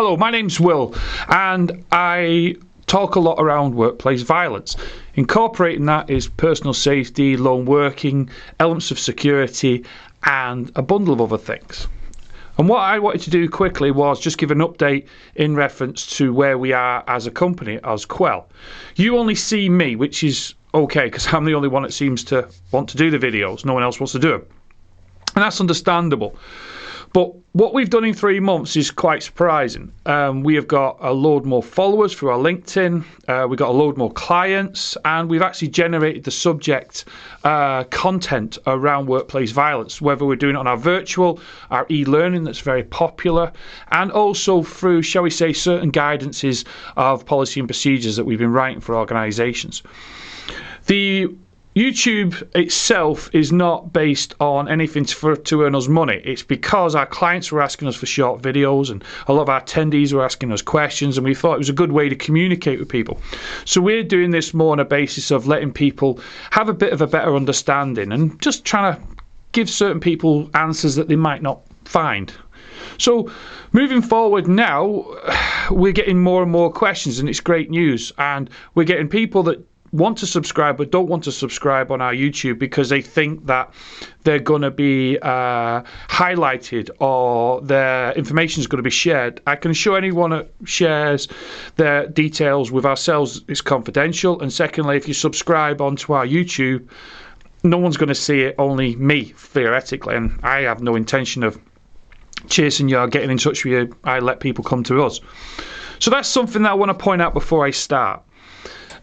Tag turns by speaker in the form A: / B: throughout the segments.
A: Hello, my name's Will, and I talk a lot around workplace violence. Incorporating that is personal safety, lone working, elements of security, and a bundle of other things. And what I wanted to do quickly was just give an update in reference to where we are as a company, as Quell. You only see me, which is okay, because I'm the only one that seems to want to do the videos. No one else wants to do them. And that's understandable. But what we've done in 3 months is quite surprising. We have got a load more followers through our LinkedIn, we've got a load more clients, and we've actually generated the subject content around workplace violence, whether we're doing it on our virtual, our e-learning that's very popular, and also through, shall we say, certain guidances of policy and procedures that we've been writing for organisations. The YouTube itself is not based on anything to earn us money. It's because our clients were asking us for short videos, and a lot of our attendees were asking us questions, and we thought it was a good way to communicate with people. So we're doing this more on a basis of letting people have a bit of a better understanding and just trying to give certain people answers that they might not find. So moving forward now, we're getting more and more questions, and it's great news. And we're getting people that want to subscribe but don't want to subscribe on our YouTube because they think that they're going to be highlighted or their information is going to be shared. I can assure anyone that shares their details with ourselves it's confidential. And secondly, if you subscribe onto our YouTube, no one's going to see it, only me, theoretically. And I have no intention of chasing you or getting in touch with you. I let people come to us. So that's something that I want to point out before I start.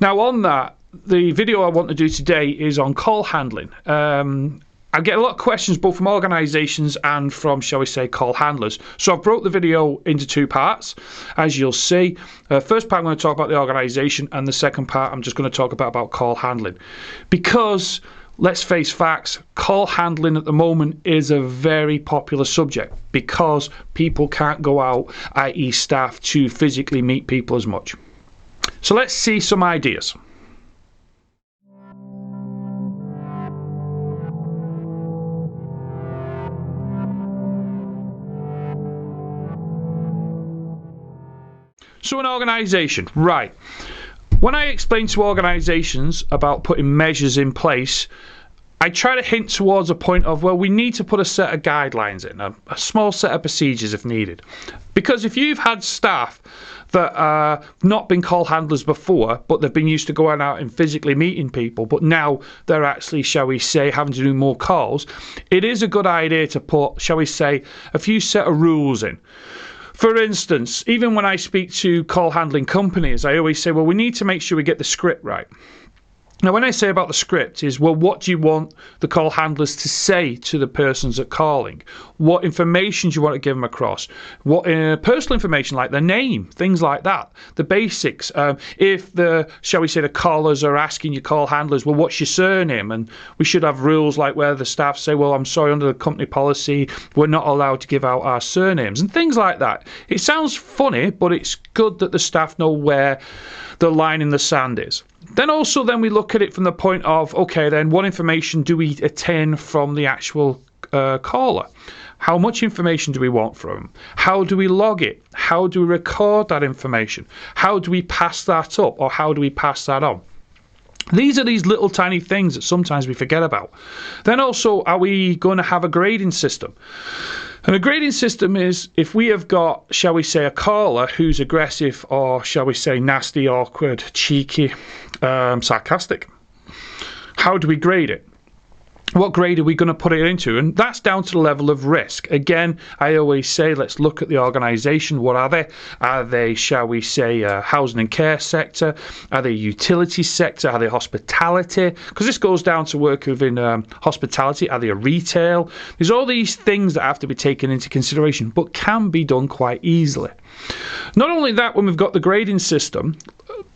A: Now on that, the video I want to do today is on call handling. I get a lot of questions both from organisations and from, shall we say, call handlers. So I've broke the video into 2 parts, as you'll see. First part I'm going to talk about the organisation, and the second part I'm just going to talk about call handling. Because, let's face facts, call handling at the moment is a very popular subject because people can't go out, i.e. staff, to physically meet people as much. So let's see some ideas. So an organisation, right. When I explain to organisations about putting measures in place, I try to hint towards a point of, well, we need to put a set of guidelines in, a small set of procedures if needed. Because if you've had staff that are not been call handlers before, but they've been used to going out and physically meeting people, but now they're actually, shall we say, having to do more calls, it is a good idea to put, shall we say, a few set of rules in. For instance, even when I speak to call handling companies, I always say, well, we need to make sure we get the script right. Now, when I say about the script is, well, what do you want the call handlers to say to the persons that are calling? What information do you want to give them across? What personal information, like their name, things like that, the basics. If the, shall we say, the callers are asking your call handlers, well, what's your surname? And we should have rules like where the staff say, well, I'm sorry, under the company policy, we're not allowed to give out our surnames and things like that. It sounds funny, but it's good that the staff know where the line in the sand is. Then we look at it from the point of, okay, then what information do we attain from the actual caller? How much information do we want from them? How do we log it? How do we record that information? How do we pass that up, or how do we pass that on? These are these little tiny things that sometimes we forget about. Then also, are we going to have a grading system? And a grading system is if we have got, shall we say, a caller who's aggressive or, shall we say, nasty, awkward, cheeky, sarcastic. How do we grade it? What grade are we going to put it into? And that's down to the level of risk. Again, I always say, let's look at the organisation. What are they? Are they, shall we say, housing and care sector? Are they utility sector? Are they hospitality? Because this goes down to work within hospitality. Are they a retail? There's all these things that have to be taken into consideration, but can be done quite easily. Not only that, when we've got the grading system,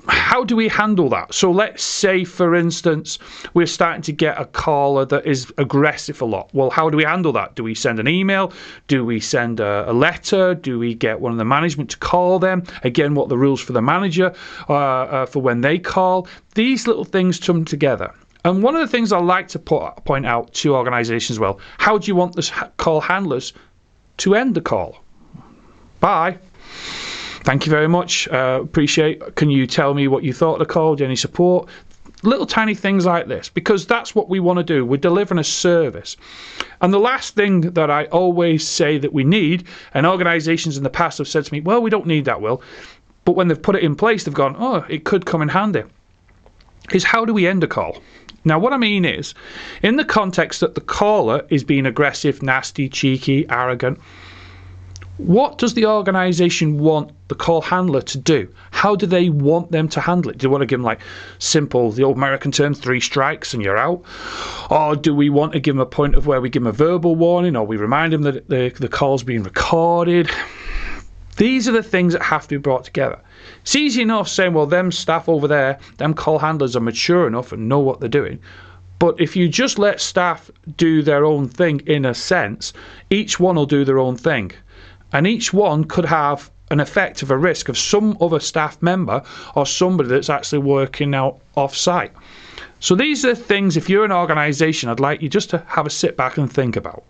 A: how do we handle that? So let's say, for instance, we're starting to get a caller that is aggressive a lot. Well, how do we handle that? Do we send an email? Do we send a letter? Do we get one of the management to call them? Again, what are the rules for the manager for when they call? These little things come together. And one of the things I like to point out to organisations as well, how do you want the call handlers to end the call? Bye. Thank you very much. Appreciate. Can you tell me what you thought of the call? Do you have any support? Little tiny things like this, because that's what we want to do. We're delivering a service. And the last thing that I always say that we need, and organisations in the past have said to me, well, we don't need that, Will. But when they've put it in place, they've gone, oh, it could come in handy, is how do we end a call? Now, what I mean is, in the context that the caller is being aggressive, nasty, cheeky, arrogant, what does the organisation want the call handler to do? How do they want them to handle it? Do they want to give them like simple, the old American term, 3 strikes and you're out? Or do we want to give them a point of where we give them a verbal warning, or we remind them that the call's being recorded? These are the things that have to be brought together. It's easy enough saying, well, them staff over there, them call handlers are mature enough and know what they're doing. But if you just let staff do their own thing, in a sense, each one will do their own thing. And each one could have an effect of a risk of some other staff member or somebody that's actually working out off-site. So these are things, if you're an organisation, I'd like you just to have a sit back and think about.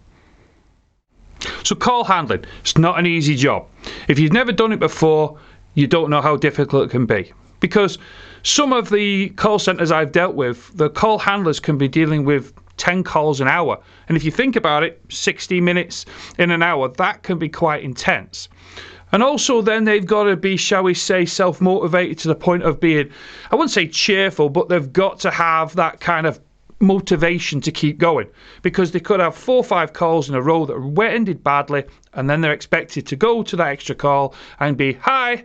A: So call handling, it's not an easy job. If you've never done it before, you don't know how difficult it can be. Because some of the call centres I've dealt with, the call handlers can be dealing with 10 calls an hour. And if you think about it, 60 minutes in an hour, that can be quite intense. And also then they've got to be, shall we say, self-motivated to the point of being, I wouldn't say cheerful, but they've got to have that kind of motivation to keep going, because they could have 4 or 5 calls in a row that were ended badly, and then they're expected to go to that extra call and be, hi,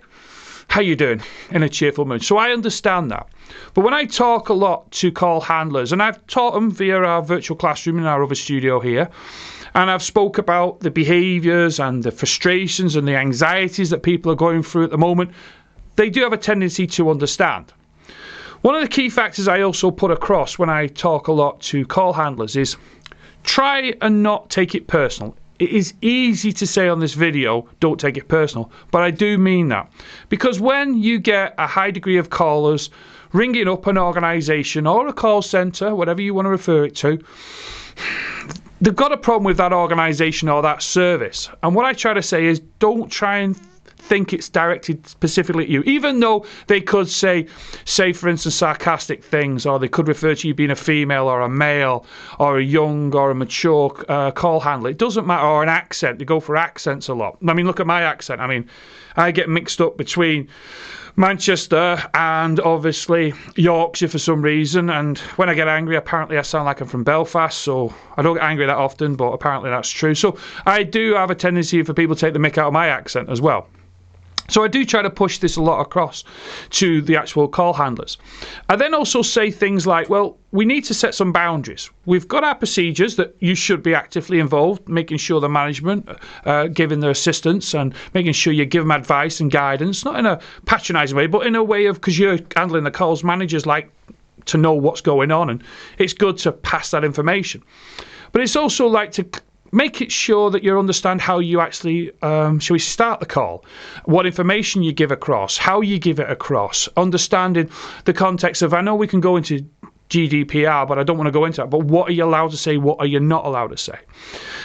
A: how you doing, in a cheerful mood. So I understand that. But when I talk a lot to call handlers, and I've taught them via our virtual classroom in our other studio here, and I've spoke about the behaviours and the frustrations and the anxieties that people are going through at the moment, they do have a tendency to understand. One of the key factors I also put across when I talk a lot to call handlers is try and not take it personal. It is easy to say on this video, don't take it personal, but I do mean that. Because when you get a high degree of callers ringing up an organisation or a call centre, whatever you want to refer it to, they've got a problem with that organisation or that service. And what I try to say is don't try and think it's directed specifically at you, even though they could say for instance sarcastic things, or they could refer to you being a female or a male or a young or a mature call handler. It doesn't matter. Or an accent, they go for accents a lot. I mean, look at my accent. I mean, I get mixed up between Manchester and obviously Yorkshire for some reason, and when I get angry apparently I sound like I'm from Belfast, so I don't get angry that often, but apparently that's true. So I do have a tendency for people to take the mick out of my accent as well. So I do try to push this a lot across to the actual call handlers. I then also say things like, well, we need to set some boundaries. We've got our procedures that you should be actively involved, making sure the management giving their assistance and making sure you give them advice and guidance, not in a patronising way, but in a way of, because you're handling the calls, managers like to know what's going on, and it's good to pass that information. But it's also like to make it sure that you understand how you actually, shall we start the call, what information you give across, how you give it across, understanding the context of, I know we can go into GDPR, but I don't want to go into that, but what are you allowed to say, what are you not allowed to say?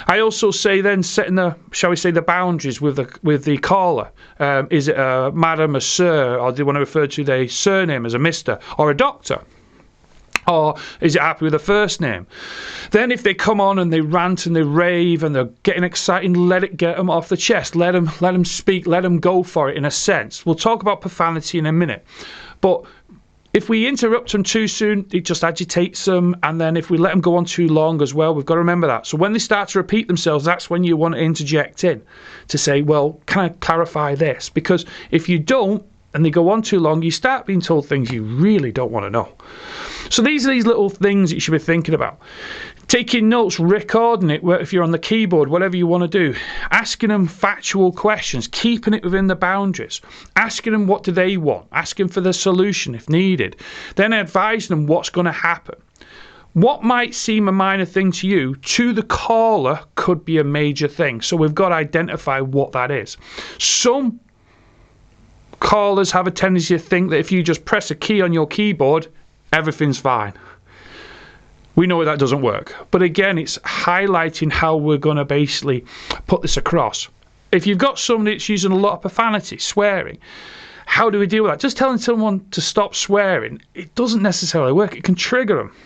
A: I also say then setting the, shall we say, the boundaries with the caller. Is it a madam, a sir, or do you want to refer to their surname as a mister or a doctor? Or is it happy with the first name? Then if they come on and they rant and they rave and they're getting excited, let it get them off the chest. Let them speak, let them go for it in a sense. We'll talk about profanity in a minute. But if we interrupt them too soon, it just agitates them. And then if we let them go on too long as well, we've got to remember that. So when they start to repeat themselves, that's when you want to interject in to say, well, can I clarify this? Because if you don't, and they go on too long, you start being told things you really don't want to know. So these are these little things that you should be thinking about. Taking notes, recording it, if you're on the keyboard, whatever you want to do. Asking them factual questions, keeping it within the boundaries. Asking them what do they want, asking for the solution if needed. Then advising them what's going to happen. What might seem a minor thing to you, to the caller could be a major thing. So we've got to identify what that is. Some callers have a tendency to think that if you just press a key on your keyboard, everything's fine. We know that doesn't work. But again, it's highlighting how we're going to basically put this across. If you've got somebody that's using a lot of profanity, swearing, how do we deal with that? Just telling someone to stop swearing, it doesn't necessarily work. It can trigger them.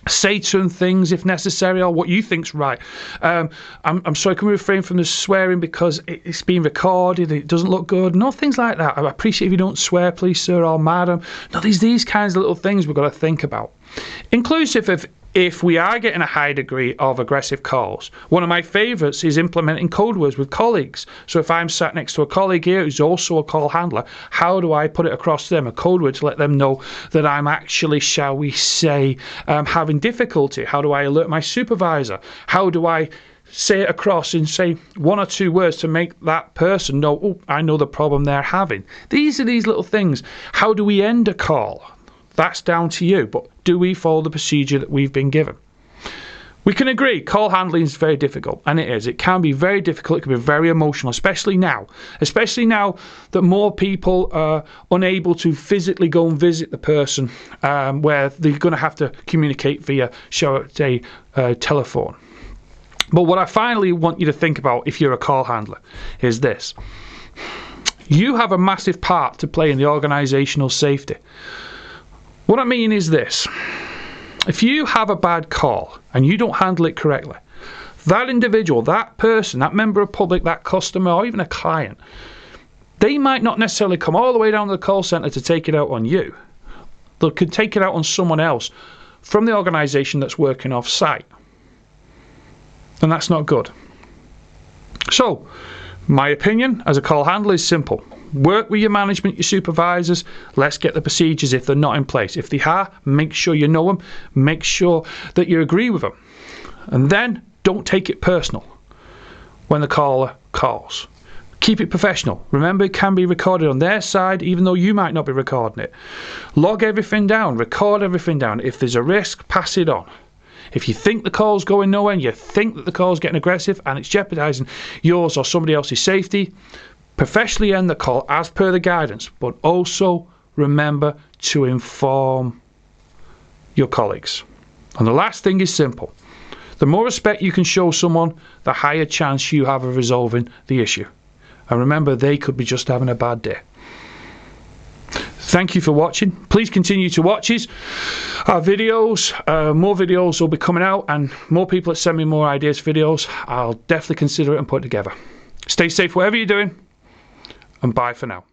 A: Say to them things if necessary, or what you think's right. I'm sorry, can we refrain from the swearing because it's being recorded, it doesn't look good? No, things like that. I appreciate if you don't swear, please, sir or madam. No, these kinds of little things we've got to think about. Inclusive of if we are getting a high degree of aggressive calls. One of my favourites is implementing code words with colleagues. So if I'm sat next to a colleague here who's also a call handler, how do I put it across to them, a code word, to let them know that I'm actually, shall we say, having difficulty? How do I alert my supervisor? How do I say it across and say one or two words to make that person know, oh, I know the problem they're having? These are these little things. How do we end a call? That's down to you, but do we follow the procedure that we've been given? We can agree call handling is very difficult, and it is. It can be very difficult. It can be very emotional, especially now that more people are unable to physically go and visit the person, where they're going to have to communicate via, shall I say, telephone. But what I finally want you to think about if you're a call handler is this. You have a massive part to play in the organisational safety. What I mean is this. If you have a bad call and you don't handle it correctly, that individual, that person, that member of public, that customer, or even a client, they might not necessarily come all the way down to the call centre to take it out on you. They could take it out on someone else from the organisation that's working off site. And that's not good. So, my opinion as a call handler is simple. Work with your management, your supervisors. Let's get the procedures if they're not in place. If they are, make sure you know them. Make sure that you agree with them. And then don't take it personal when the caller calls. Keep it professional. Remember, it can be recorded on their side, even though you might not be recording it. Log everything down. Record everything down. If there's a risk, pass it on. If you think the call's going nowhere and you think that the call's getting aggressive and it's jeopardising yours or somebody else's safety, professionally end the call as per the guidance, but also remember to inform your colleagues. And the last thing is simple. The more respect you can show someone, the higher chance you have of resolving the issue. And remember, they could be just having a bad day. Thank you for watching. Please continue to watch our videos. More videos will be coming out, and more people that send me more ideas for videos, I'll definitely consider it and put it together. Stay safe whatever you're doing, and bye for now.